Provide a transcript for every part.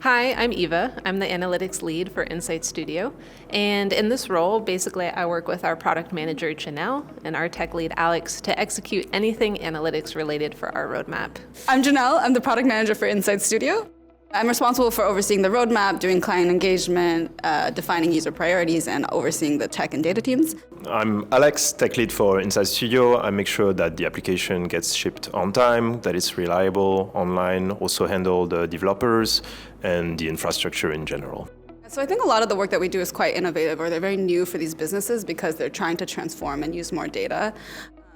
Hi, I'm Eva. I'm the analytics lead for Insight Studio. And in this role, basically, I work with our product manager, Janelle, and our tech lead, Alex, to execute anything analytics related for our roadmap. I'm Janelle. I'm the product manager for Insight Studio. I'm responsible for overseeing the roadmap, doing client engagement, defining user priorities, and overseeing the tech and data teams. I'm Alex, tech lead for Insight Studio. I make sure that the application gets shipped on time, that it's reliable online, also handle the developers and the infrastructure in general. So I think a lot of the work that we do is quite innovative, or they're very new for these businesses because they're trying to transform and use more data.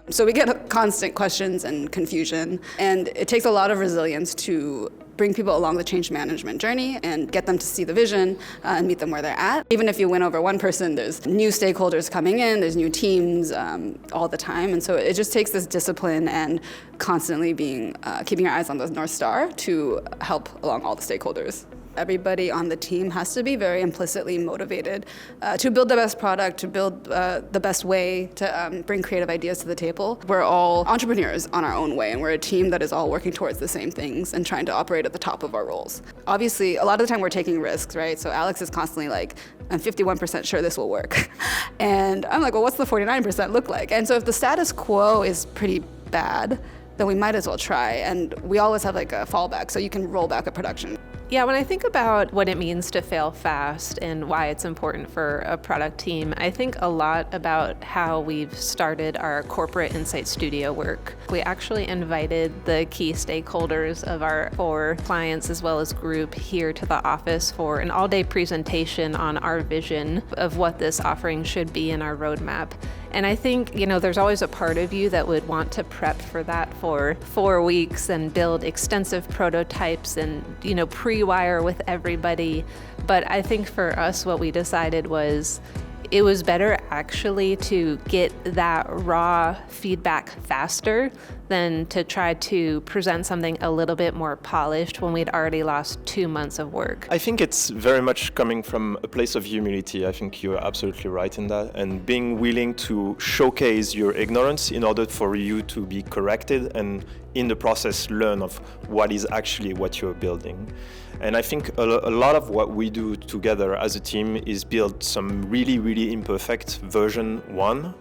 So we get constant questions and confusion, and it takes a lot of resilience to bring people along the change management journey and get them to see the vision and meet them where they're at. Even if you win over one person, there's new stakeholders coming in, there's new teams all the time, and so it just takes this discipline and constantly keeping your eyes on the North Star to help along all the stakeholders. Everybody on the team has to be very implicitly motivated to build the best product, to build the best way, to bring creative ideas to the table. We're all entrepreneurs on our own way, and we're a team that is all working towards the same things and trying to operate at the top of our roles. Obviously, a lot of the time we're taking risks, right? So Alex is constantly like, I'm 51% sure this will work. And I'm like, well, what's the 49% look like? And so if the status quo is pretty bad, then we might as well try. And we always have like a fallback, so you can roll back a production. Yeah, when I think about what it means to fail fast and why it's important for a product team, I think a lot about how we've started our corporate Insight Studio work. We actually invited the key stakeholders of our 4 clients as well as group here to the office for an all-day presentation on our vision of what this offering should be in our roadmap. And I think, there's always a part of you that would want to prep for that for 4 weeks and build extensive prototypes and, pre-wire with everybody. But I think for us, what we decided was it was better actually to get that raw feedback faster than to try to present something a little bit more polished when we'd already lost 2 months of work. I think it's very much coming from a place of humility. I think you're absolutely right in that. And being willing to showcase your ignorance in order for you to be corrected and in the process learn of what is actually what you're building. And I think a lot of what we do together as a team is build some really, really imperfect version 1,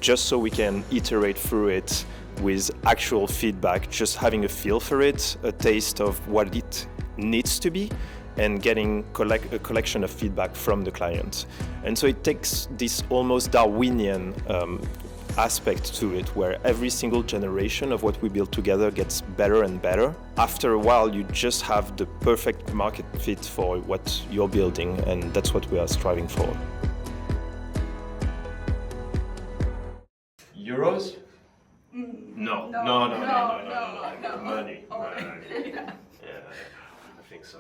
just so we can iterate through it with actual feedback, just having a feel for it, a taste of what it needs to be, and getting a collection of feedback from the client. And so it takes this almost Darwinian aspect to it, where every single generation of what we build together gets better and better. After a while, you just have the perfect market fit for what you're building, and that's what we are striving for. Euros? No. No. Money. Yeah, I think so.